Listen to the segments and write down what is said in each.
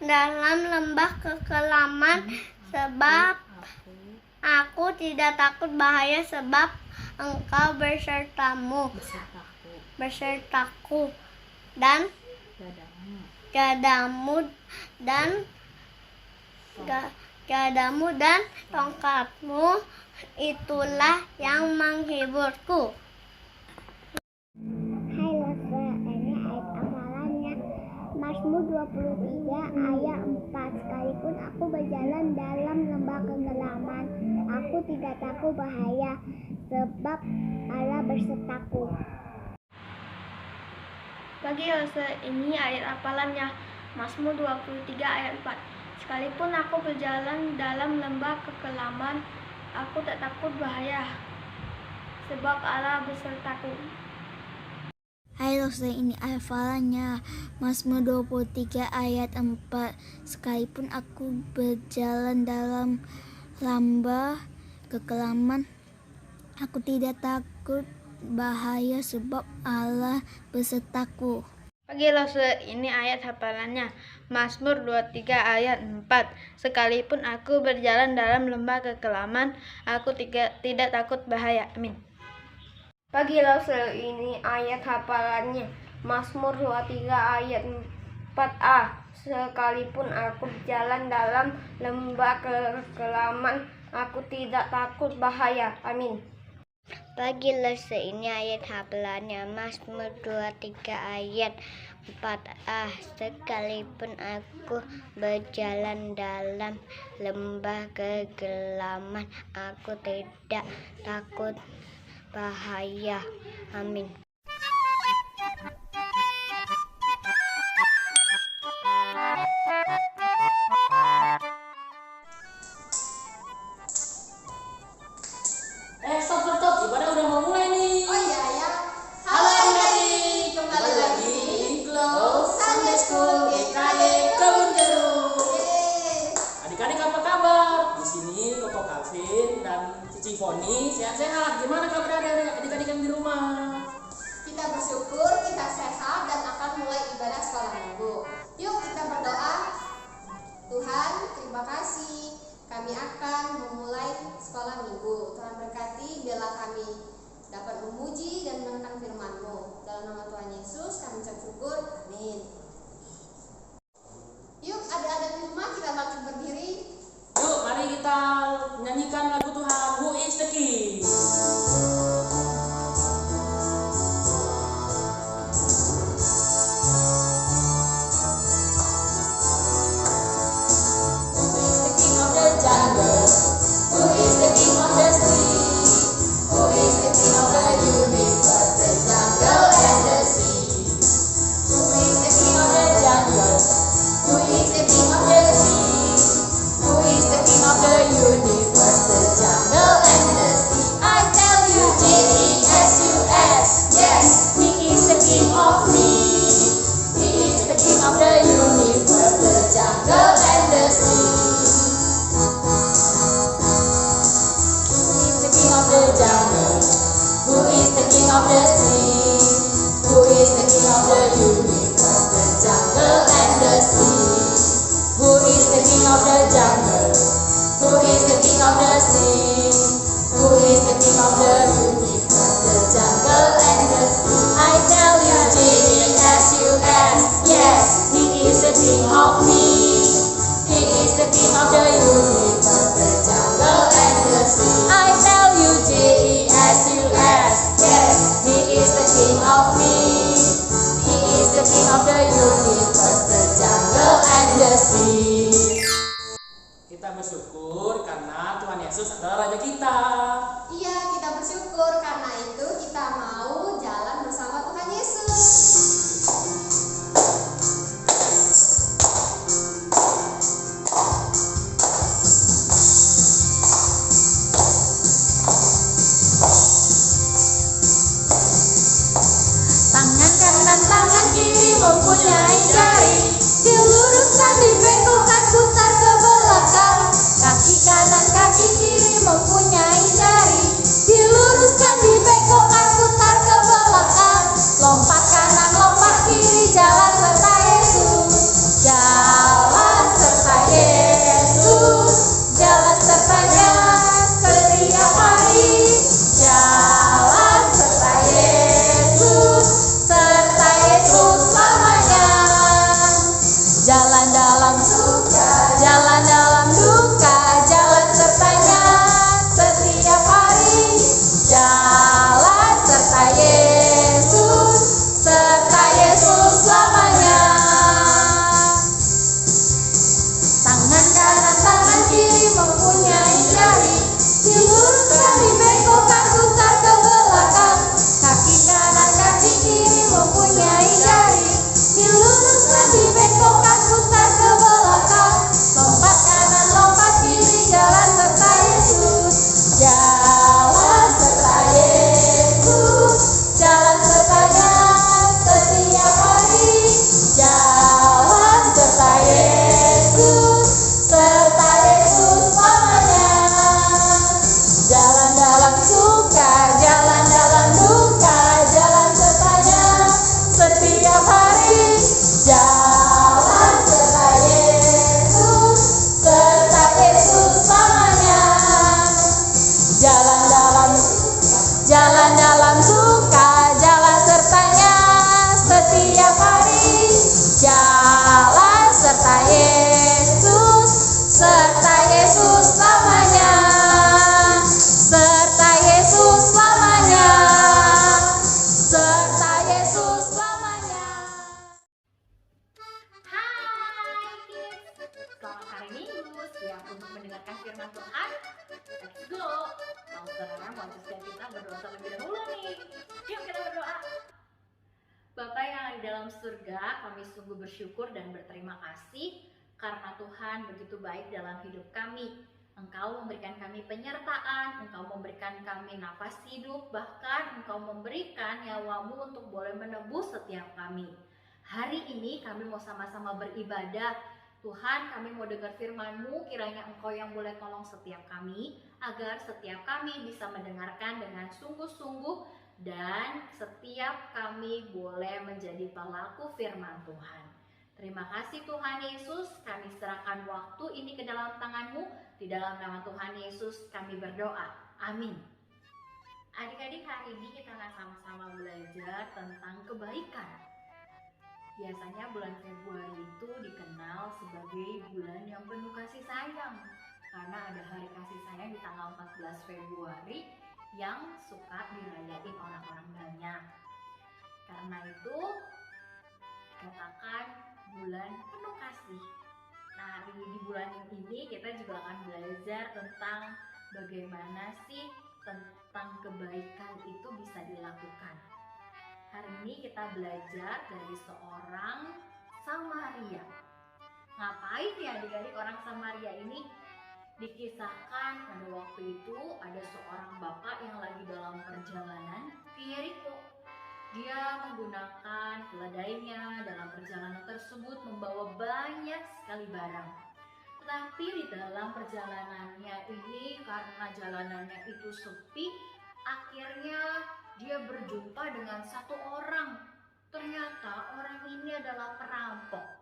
dalam lembah kekelaman, sebab aku tidak takut bahaya, sebab Engkau besertaku, dan gadamu dan tongkatmu itulah yang menghiburku. Hai Love, ini ayat hafalannya Mazmur 23 ayat 4. Sekalipun aku berjalan dalam lembah kegelaman, aku tidak takut bahaya, sebab Allah bersertaku. Bagi Love, ini ayat hafalannya Mazmur 23 ayat 4. Sekalipun aku berjalan dalam lembah kekelaman, aku tak takut bahaya, sebab Allah besertaku. Hai Love, ini hafalannya Mazmur 23 ayat 4. Sekalipun aku berjalan dalam lembah kekelaman, aku tidak takut bahaya, sebab Allah besertaku. Bagi Love, ini ayat hafalannya Mazmur 23 ayat 4. Sekalipun aku berjalan dalam lembah kekelaman, aku tidak takut bahaya. Amin. Bagi Love, ini ayat hafalannya Mazmur 23 ayat 4a. Sekalipun aku berjalan dalam lembah kekelaman, aku tidak takut bahaya. Amin. Bagi Love, ini ayat hafalannya Mazmur 23 ayat 4a. Sekalipun aku berjalan dalam lembah kegelaman, aku tidak takut bahaya. Amin. Stop, ibadah udah mau mulai nih. Oh iya ya. Halo adik-adik, kembali lagi di Glow Sunday School GKY Kebun Jeruk. Adik-adik apa kabar? Di sini Koko Calvin dan Cici Foni sehat-sehat. Gimana kabar adik-adik yang di rumah? Kita bersyukur kita sehat dan akan mulai ibadah sekolah minggu. Yuk kita berdoa. Tuhan, terima kasih. Kami akan memulai sekolah minggu. Tuhan berkati, biarlah kami dapat memuji dan mengenang firman-Mu. Dalam nama Tuhan Yesus kami ucap syukur. Amin. Yuk adik-adik di rumah kita langsung berdiri. Yuk, mari kita nyanyikan lagu Tuhan, Who is the King? Kita bersyukur karena Tuhan Yesus adalah Raja kita. Iya, kita bersyukur karena itu kita mau jalan bersama Tuhan Yesus. Tangan kanan, tangan kiri mempunyai jari, diluruskan, dibengkokkan, putar ke belakang. Kaki kanan, kaki kiri mempunyai jari, diluruskan, dibengkokkan, putar ke belakang. Lompat kanan, lompat kiri, jalan serta Yesus. Jalan dalam surga, kami sungguh bersyukur dan berterima kasih karena Tuhan begitu baik dalam hidup kami. Engkau memberikan kami penyertaan, Engkau memberikan kami nafas hidup, bahkan Engkau memberikan nyawamu untuk boleh menebus setiap kami. Hari ini kami mau sama-sama beribadah. Tuhan, kami mau dengar firman-Mu, kiranya Engkau yang boleh tolong setiap kami, agar setiap kami bisa mendengarkan dengan sungguh-sungguh, dan setiap kami boleh menjadi pelaku firman Tuhan. Terima kasih Tuhan Yesus, kami serahkan waktu ini ke dalam tangan-Mu, di dalam nama Tuhan Yesus kami berdoa, amin. Adik-adik, hari ini kita akan sama-sama belajar tentang kebaikan. Biasanya bulan Februari itu dikenal sebagai bulan yang penuh kasih sayang, karena ada hari kasih sayang di tanggal 14 Februari yang suka dirayain orang-orang banyak. Karena itu dikatakan bulan penuh kasih. Nah, di bulan ini kita juga akan belajar tentang bagaimana sih tentang kebaikan itu bisa dilakukan. Hari ini kita belajar dari seorang Samaria. Ngapain ya adik-adik orang Samaria ini? Dikisahkan pada waktu itu ada seorang bapak yang lagi dalam perjalanan ke Yeriko. Dia menggunakan keledainya dalam perjalanan tersebut membawa banyak sekali barang. Tapi di dalam perjalanannya ini karena jalanannya itu sepi, akhirnya dia berjumpa dengan satu orang. Ternyata orang ini adalah perampok.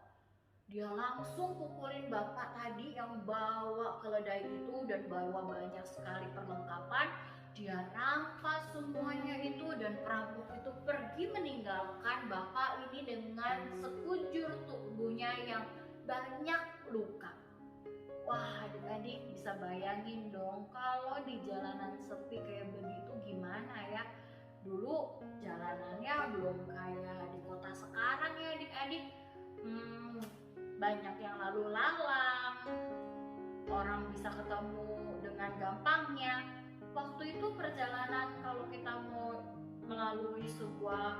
Dia langsung pukulin bapak tadi yang bawa keledai itu dan bawa banyak sekali perlengkapan. Dia rampas semuanya itu dan perampok itu pergi meninggalkan bapak ini dengan sekujur tubuhnya yang banyak luka. Wah, adik-adik bisa bayangin dong kalau di jalanan sepi kayak begitu gimana ya. Dulu jalanannya belum kayak di kota sekarang ya adik-adik. Banyak yang lalu lalang, orang bisa ketemu dengan gampangnya. Waktu itu perjalanan kalau kita mau melalui sebuah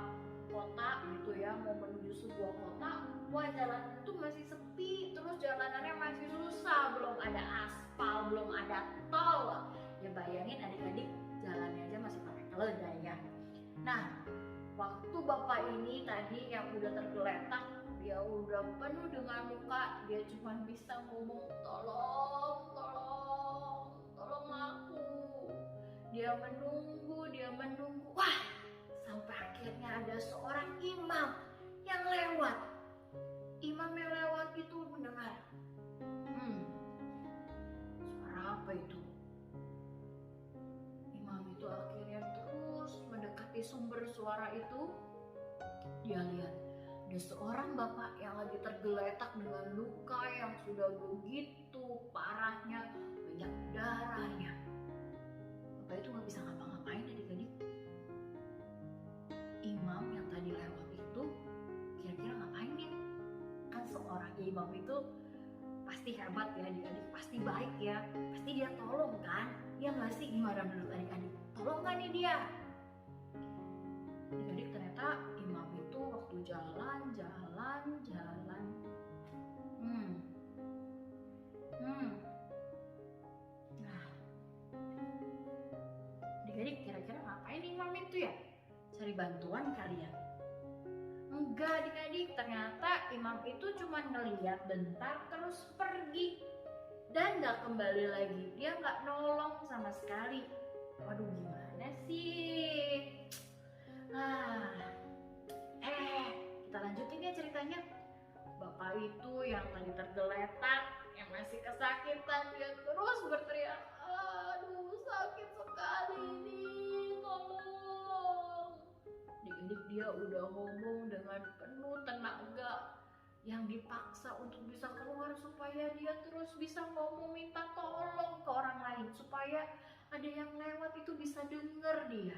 kota gitu ya, mau menuju sebuah kota, wah jalan itu masih sepi, terus jalanannya masih susah, belum ada aspal, belum ada tol. Ya bayangin adik-adik, jalannya aja masih pakai keledai ya. Nah, waktu bapak ini tadi yang udah tergeletak, dia udah penuh dengan luka, dia cuma bisa ngomong tolong aku. Dia menunggu, wah, sampai akhirnya ada seorang imam yang lewat. Imam yang lewat itu mendengar, suara apa itu? Imam itu akhirnya terus mendekati sumber suara itu. Dia lihat ada seorang bapak yang lagi tergeletak dengan luka yang sudah begitu parahnya, banyak darahnya. Bapak itu gak bisa ngapa-ngapain adik-adik. Imam yang tadi lewat itu kira-kira ngapain ya? Kan seorang imam itu pasti hebat ya adik-adik, pasti baik ya, pasti dia tolong kan? Ya nggak sih, gimana menurut adik-adik? Tolong nggak nih dia? Adik-adik, ternyata imam itu waktu jalan. Nah, adik-adik kira-kira ngapain imam itu ya? Cari bantuan kali ya? Enggak adik-adik, ternyata imam itu cuma ngeliat bentar terus pergi dan gak kembali lagi. Dia gak nolong sama sekali. Waduh, gimana sih? Kita lanjutin ya ceritanya. Bapak itu yang tadi tergeletak, yang masih kesakitan, dia terus berteriak, aduh sakit sekali ini, tolong. Adik-adik, dia udah ngomong dengan penuh tenaga yang dipaksa untuk bisa keluar supaya dia terus bisa ngomong minta tolong ke orang lain, supaya ada yang lewat itu bisa denger dia.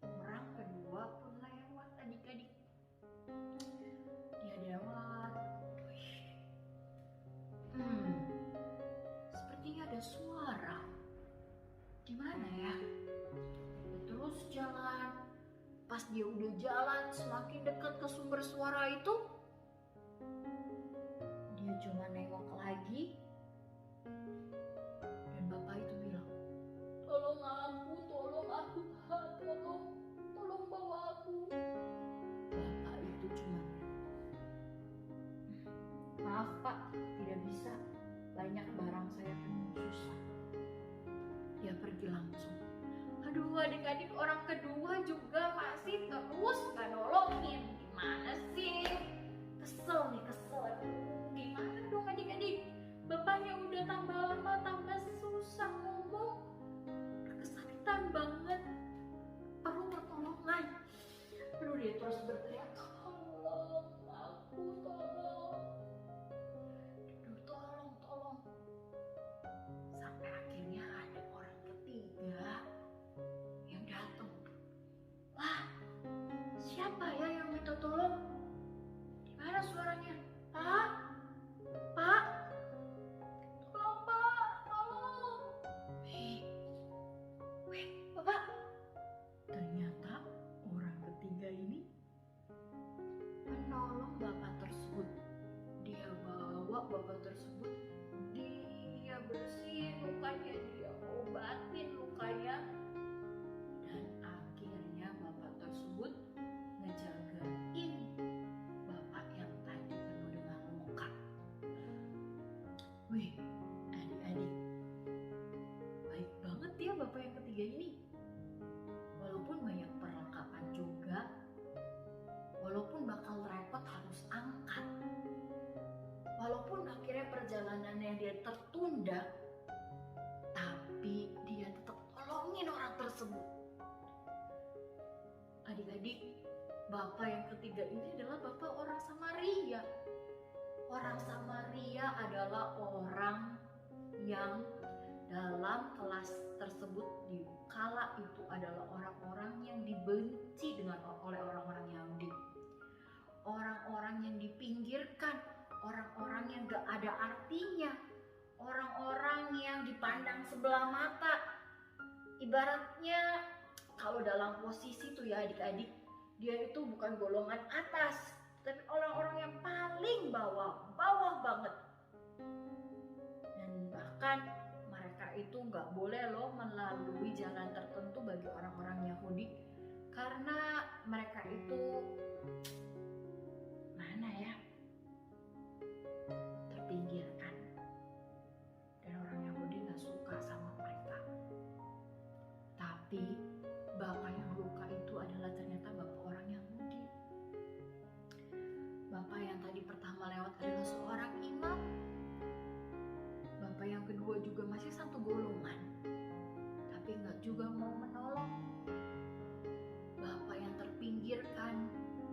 Orang kedua pun lewat adik-adik. Dia lewat. Sepertinya ada suara. Di mana ya? Dia terus jalan. Pas dia udah jalan semakin dekat ke sumber suara itu, dia cuma nengok lagi dan bapak itu bilang, tolong aku, tolong bawa aku. Bapak itu cuma bilang, maaf Pak, tidak bisa, banyak barang saya penuh susah. Dia pergi langsung. Aduh, adik-adik, orang kedua juga masih terus gak nolongin. Gimana sih? Kesel. Aduh, gimana dong adik-adik? Bapaknya udah tambah lama tambah susah ngomong, kesakitan banget, perlu pertolongan. Aduh, dia terus berteriak, tolong aku, tolong. Aduh, tolong. Sampai akhirnya ada orang ketiga yang datang. Wah, siapa ya yang minta tolong? Di mana suaranya? Pak, tolong Pak, tolong. Wih, Bapak. Ternyata orang ketiga ini menolong bapak tersebut. Dia bawa bapak tersebut, dia bersihin lukanya, dia obatin lukanya, dan akhirnya bapak tersebut ngejagain bapak yang tadi penuh dengan luka. Wih, adik-adik, baik banget ya bapak yang ketiga ini. Walaupun banyak perlengkapan juga, walaupun bakal repot harus angkat, walaupun akhirnya perjalanannya dia tertunda, tapi dia tetap tolongin orang tersebut. Adik-adik, bapak yang ketiga ini adalah bapak orang Samaria. Orang Samaria adalah orang yang dalam kelas tersebut di kala itu adalah orang-orang yang dibenci oleh orang-orang Yahudi. Orang-orang yang dipinggirkan, orang-orang yang gak ada artinya, orang-orang yang dipandang sebelah mata. Ibaratnya kalau dalam posisi tuh ya adik-adik, dia itu bukan golongan atas, tapi orang-orang yang paling bawah banget. Dan bahkan mereka itu nggak boleh loh melalui jalan tertentu bagi orang-orang Yahudi, karena mereka itu terpinggirkan, dan orang Yahudi nggak suka sama mereka. Tapi bapak yang luka itu adalah ternyata bapak orang Yahudi. Bapak yang tadi pertama lewat adalah seorang imam. Bapak yang kedua juga masih satu golongan, tapi nggak juga mau menolong. Bapak yang terpinggirkan,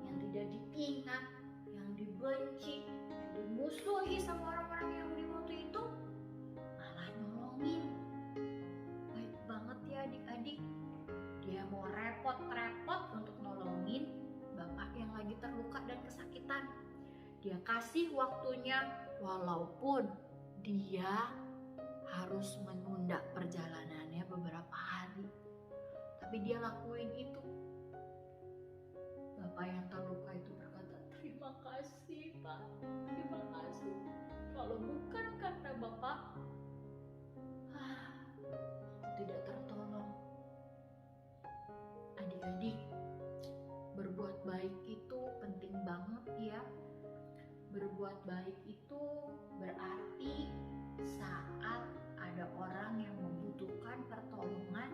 yang tidak dipingat, yang dibenci, yang dimusuhi sama orang-orang Yahudi waktu itu, malah nolongin. Baik banget ya adik-adik. Dia mau repot-repot untuk nolongin bapak yang lagi terluka dan kesakitan. Dia kasih waktunya walaupun dia harus menunda perjalanannya beberapa hari. Tapi dia lakuin itu. Bapak yang terluka itu berkata, terima kasih Pak, terima kasih. Kalau bukan karena Bapak, tidak tertolong. Adik-adik, berbuat baik itu penting banget ya. Berbuat baik itu berarti saat ada orang yang membutuhkan pertolongan,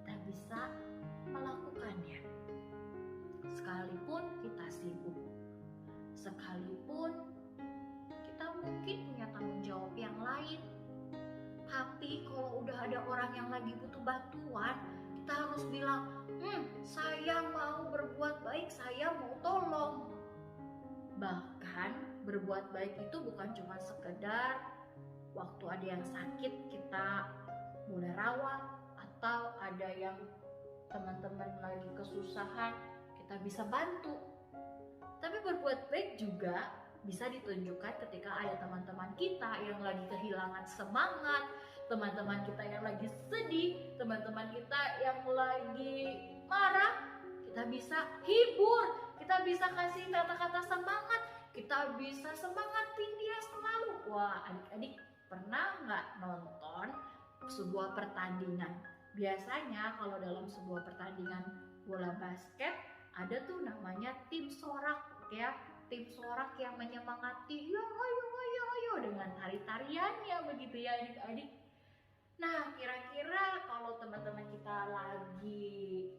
kita bisa melakukannya. Sekalipun kita sibuk, sekalipun kita mungkin punya tanggung jawab yang lain, tapi kalau udah ada orang yang lagi butuh bantuan, kita harus bilang, saya mau berbuat baik, saya mau tolong. Bahkan berbuat baik itu bukan cuma sekedar waktu ada yang sakit kita boleh rawat, atau ada yang teman-teman lagi kesusahan kita bisa bantu. Tapi berbuat baik juga bisa ditunjukkan ketika ada teman-teman kita yang lagi kehilangan semangat, teman-teman kita yang lagi sedih, teman-teman kita yang lagi marah. Kita kita bisa hibur, kita bisa kasih kata-kata semangat, kita bisa semangatin dia selalu. Wah, adik-adik pernah nggak nonton sebuah pertandingan? Biasanya kalau dalam sebuah pertandingan bola basket ada tuh namanya tim sorak ya, tim sorak yang menyemangati, ya ayo ayo ayo dengan tari-tariannya begitu ya adik-adik. Nah, kira-kira kalau teman-teman kita lagi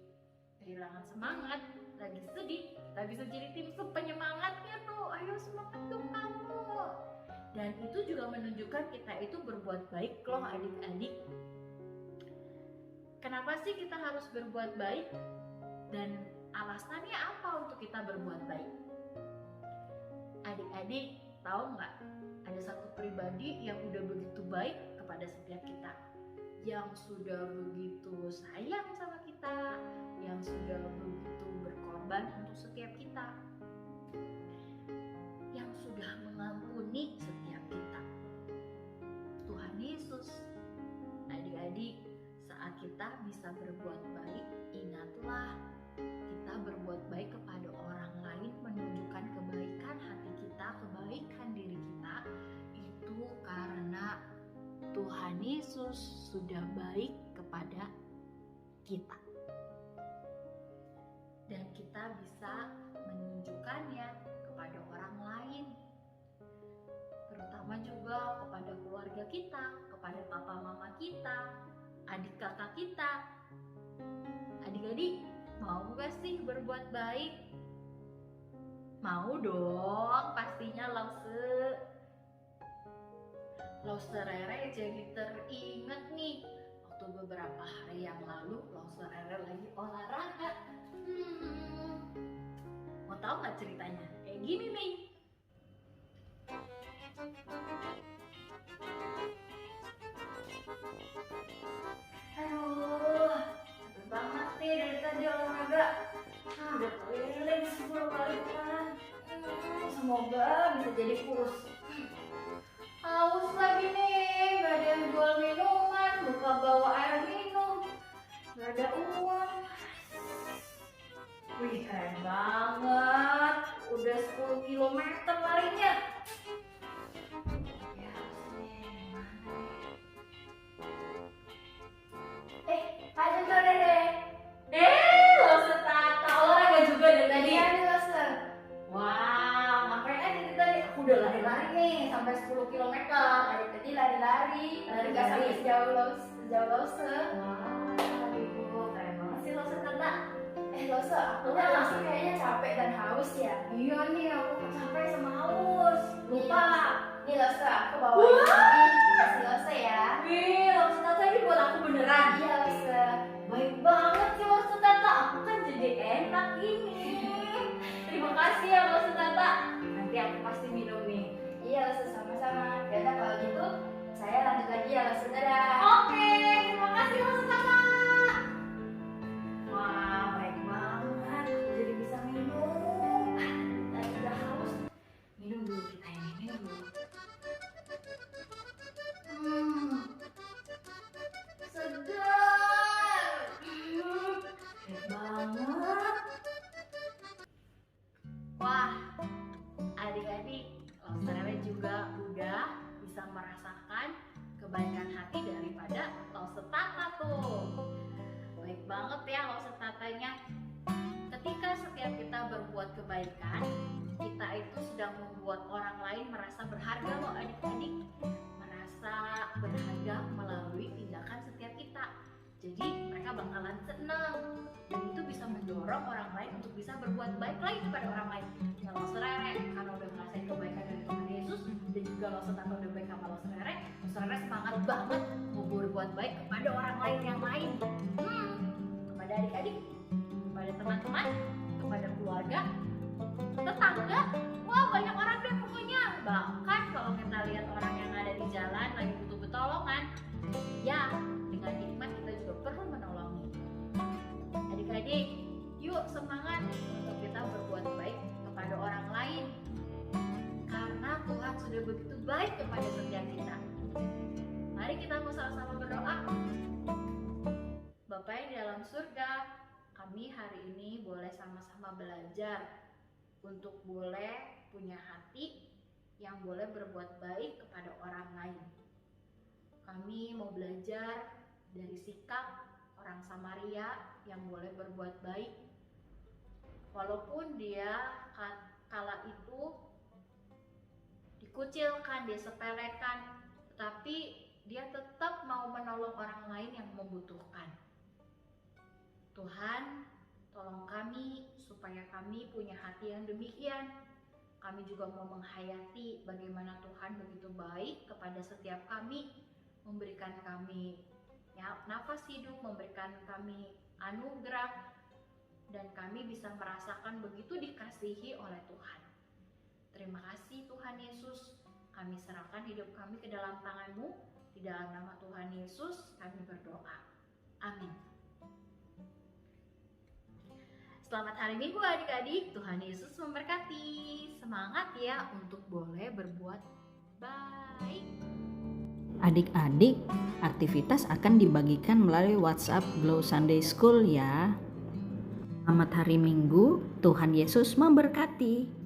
kehilangan semangat, lagi sedih, kita bisa jadi tim penyemangatnya tuh. Ayo semangat dong kamu. Dan itu juga menunjukkan kita itu berbuat baik loh adik-adik. Kenapa sih kita harus berbuat baik? Dan alasannya apa untuk kita berbuat baik? Adik-adik tahu nggak? Ada satu pribadi yang udah begitu baik kepada setiap kita, yang sudah begitu sayang sama kita, yang sudah begitu berkorban untuk setiap kita, yang sudah mengampuni setiap kita. Tuhan Yesus. Adik-adik, saat kita bisa berbuat baik, ingatlah kita berbuat baik kepada orang lain, menunjukkan kebaikan hati kita, kebaikan diri kita, itu karena Tuhan Yesus sudah baik kepada kita. Dan kita bisa menunjukkannya kepada orang lain, terutama juga kepada keluarga kita, kepada papa mama kita, adik kakak kita. Adik-adik, mau gak sih berbuat baik? Mau dong, pastinya Lause Rere jadi teringat nih. Waktu beberapa hari yang lalu Lause Rere lagi olahraga. Mau tahu gak ceritanya? Kayak gini nih. Aduh, capek banget nih dari tadi olahraga. Udah keliling 10 kali kan. Semoga bisa jadi kurus. Haus lagi nih, gak ada yang jual minuman, buka bawa air minum, gak ada uang. Wih, keren banget, udah 10 km larinya. Ya harus nih, mana nih? Ada tuh Dede. Lause Tata, olahraga juga dari tadi. Iya nih Lause. Wow, ngapain aja dari tadi? Aku udah lari-lari nih sampai 10 km. Dari tadi lari-lari, gak sampai sejauh Lause. Aduh, keren banget sih Lause Tata. Lause, aku kan masih kayaknya capek dan haus ya. Iya nih, aku capek sama haus. Lupa. Nih Lause, aku bawain lagi kasih Lause ya. Wih, Lause Tata ini buat aku beneran. Iya Lause. Baik banget sih Lause Tata, aku kan jadi enak ini. Terima kasih ya Lause Tata. Nanti aku pasti minum nih. Iya Lause, sama-sama. Yaudah kalau gitu, saya lanjut lagi ya Lause, dadah. Oke, terima kasih Lause Tata. Wah, baik banget. Aku jadi bisa minum. Tadi udah haus. Minum dulu, kita yang minum dulu. Segar. Baik banget. Wah, adik-adik, Lause Rere juga udah bisa merasakan kebaikan hati daripada Lause Tata tuh. Baik banget ya Lause Tatanya. Ketika setiap kita berbuat kebaikan, kita itu sedang membuat orang lain merasa berharga loh adik-adik. Merasa berharga melalui tindakan setiap kita. Jadi mereka bakalan senang. Dan itu bisa mendorong orang lain untuk bisa berbuat baik lagi kepada orang lain. Ya Lause Rere, karena udah ngerasain kebaikan dari Tuhan Yesus, dan juga Lause Tata udah baik sama Lause Rere semangat banget mau berbuat baik kepada orang lain yang lain. Kepada adik-adik, kepada teman-teman, kepada keluarga, tetangga. Wah, banyak orang deh pokoknya. Bahkan kalau kita lihat orang yang ada di jalan lagi butuh pertolongan, ya dengan hikmat kita juga perlu menolongi. Adik-adik, yuk semangat untuk kita berbuat baik kepada orang lain, karena Tuhan sudah begitu baik kepada setiap kita. Mari kita mau sama-sama berdoa. Bapa yang di dalam surga, kami hari ini boleh sama-sama belajar untuk boleh punya hati yang boleh berbuat baik kepada orang lain. Kami mau belajar dari sikap orang Samaria yang boleh berbuat baik. Walaupun dia kala itu dikucilkan, disepelekan, tetapi dia tetap mau menolong orang lain yang membutuhkan. Tuhan, tolong kami supaya kami punya hati yang demikian. Kami juga mau menghayati bagaimana Tuhan begitu baik kepada setiap kami, memberikan kami nafas hidup, memberikan kami anugerah, dan kami bisa merasakan begitu dikasihi oleh Tuhan. Terima kasih Tuhan Yesus, kami serahkan hidup kami ke dalam tangan-Mu. Di dalam nama Tuhan Yesus kami berdoa. Amin. Selamat hari Minggu adik-adik, Tuhan Yesus memberkati. Semangat ya untuk boleh berbuat baik. Adik-adik, aktivitas akan dibagikan melalui WhatsApp Glow Sunday School ya. Selamat hari Minggu, Tuhan Yesus memberkati.